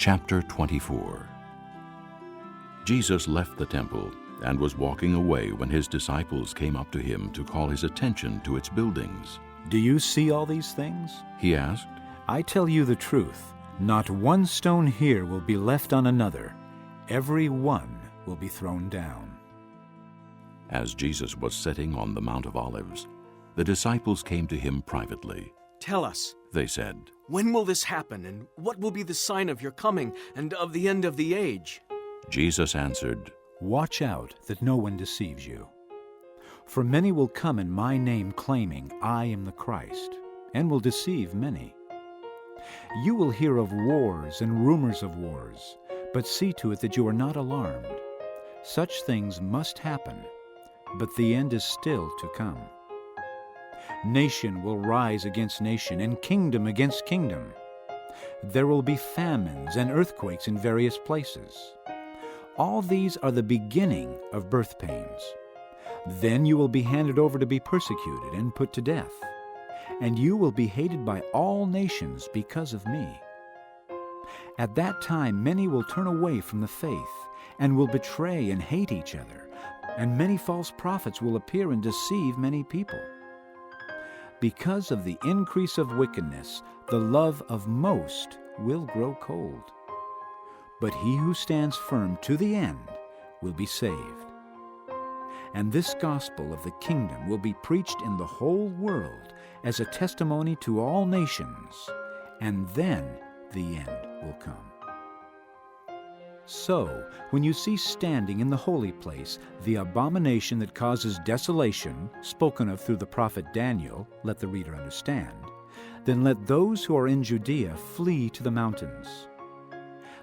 Chapter 24. Jesus left the temple and was walking away when his disciples came up to him to call his attention to its buildings. "Do you see all these things?" He asked. "I tell you the truth, not one stone here will be left on another. Every one will be thrown down." As Jesus was sitting on the Mount of Olives, the disciples came to him privately. "Tell us," They said, "when will this happen, and what will be the sign of your coming and of the end of the age?" Jesus answered, "Watch out that no one deceives you. For many will come in my name claiming, 'I am the Christ,' and will deceive many. You will hear of wars and rumors of wars, but see to it that you are not alarmed. Such things must happen, but the end is still to come. Nation will rise against nation, and kingdom against kingdom. There will be famines and earthquakes in various places. All these are the beginning of birth pains. Then you will be handed over to be persecuted and put to death, and you will be hated by all nations because of me. At that time many will turn away from the faith, and will betray and hate each other, and many false prophets will appear and deceive many people. Because of the increase of wickedness, the love of most will grow cold. But he who stands firm to the end will be saved. And this gospel of the kingdom will be preached in the whole world as a testimony to all nations, and then the end will come. So, when you see standing in the holy place the abomination that causes desolation, spoken of through the prophet Daniel, let the reader understand, then let those who are in Judea flee to the mountains.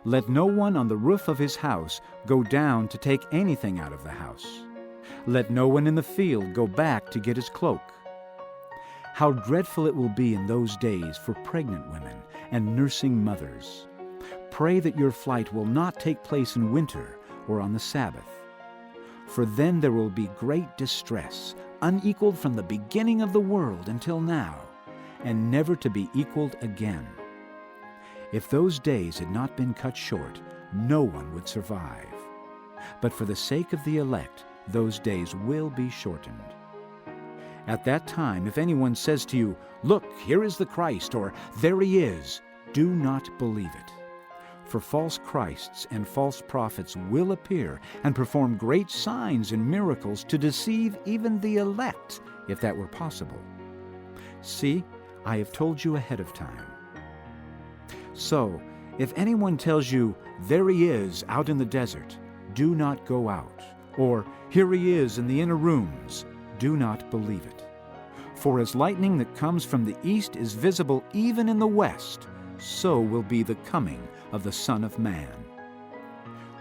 Let no one on the roof of his house go down to take anything out of the house. Let no one in the field go back to get his cloak. How dreadful it will be in those days for pregnant women and nursing mothers. Pray that your flight will not take place in winter or on the Sabbath. For then there will be great distress, unequaled from the beginning of the world until now, and never to be equaled again. If those days had not been cut short, no one would survive. But for the sake of the elect, those days will be shortened. At that time, if anyone says to you, 'Look, here is the Christ,' or 'There he is,' do not believe it. For false Christs and false prophets will appear and perform great signs and miracles to deceive even the elect, if that were possible. See, I have told you ahead of time. So, if anyone tells you, 'There he is out in the desert,' do not go out, or 'Here he is in the inner rooms,' do not believe it. For as lightning that comes from the east is visible even in the west, so will be the coming of the Son of Man.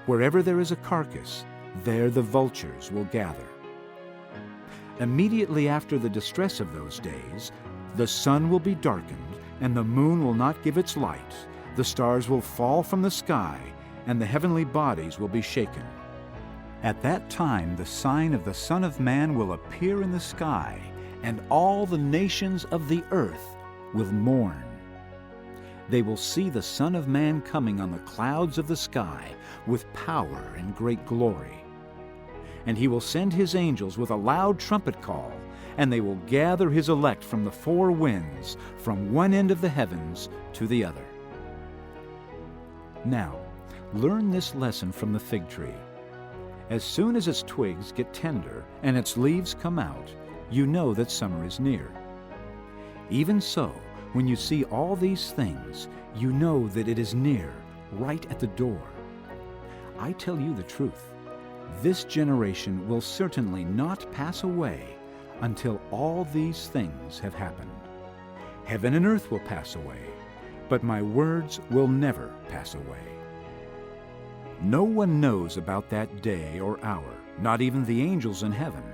Wherever there is a carcass, there the vultures will gather. Immediately after the distress of those days, the sun will be darkened, and the moon will not give its light. The stars will fall from the sky, and the heavenly bodies will be shaken. At that time the sign of the Son of Man will appear in the sky, and all the nations of the earth will mourn. They will see the Son of Man coming on the clouds of the sky with power and great glory. And he will send his angels with a loud trumpet call, and they will gather his elect from the four winds, from one end of the heavens to the other. Now, learn this lesson from the fig tree. As soon as its twigs get tender and its leaves come out, you know that summer is near. Even so, when you see all these things, you know that it is near, right at the door. I tell you the truth, this generation will certainly not pass away until all these things have happened. Heaven and earth will pass away, but my words will never pass away. No one knows about that day or hour, not even the angels in heaven,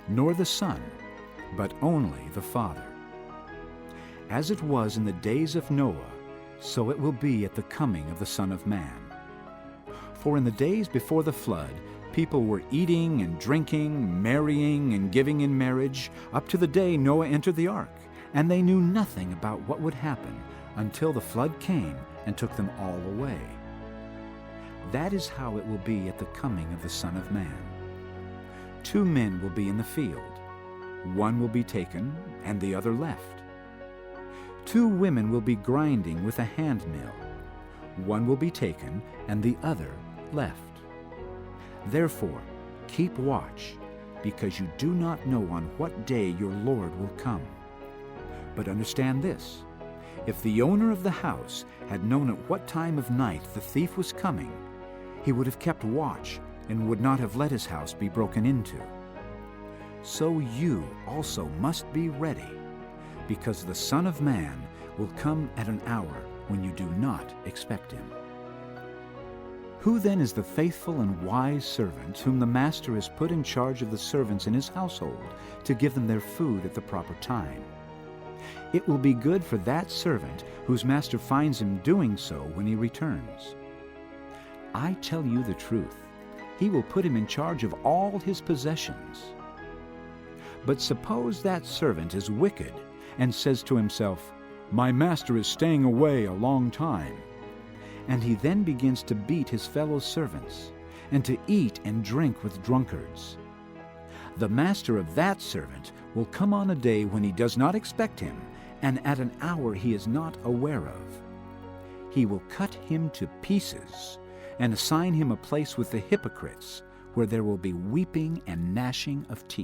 nor the Son, but only the Father. As it was in the days of Noah, so it will be at the coming of the Son of Man. For in the days before the flood, people were eating and drinking, marrying and giving in marriage, up to the day Noah entered the ark, and they knew nothing about what would happen until the flood came and took them all away. That is how it will be at the coming of the Son of Man. 2 men will be in the field. One will be taken, and the other left. 2 women will be grinding with a handmill. One will be taken, and the other left. Therefore, keep watch, because you do not know on what day your Lord will come. But understand this: if the owner of the house had known at what time of night the thief was coming, he would have kept watch and would not have let his house be broken into. So you also must be ready, because the Son of Man will come at an hour when you do not expect him. Who then is the faithful and wise servant whom the master has put in charge of the servants in his household to give them their food at the proper time? It will be good for that servant whose master finds him doing so when he returns. I tell you the truth, he will put him in charge of all his possessions. But suppose that servant is wicked and says to himself, "My master is staying away a long time," and he then begins to beat his fellow servants and to eat and drink with drunkards. The master of that servant will come on a day when he does not expect him, and at an hour he is not aware of. He will cut him to pieces and assign him a place with the hypocrites, where there will be weeping and gnashing of teeth.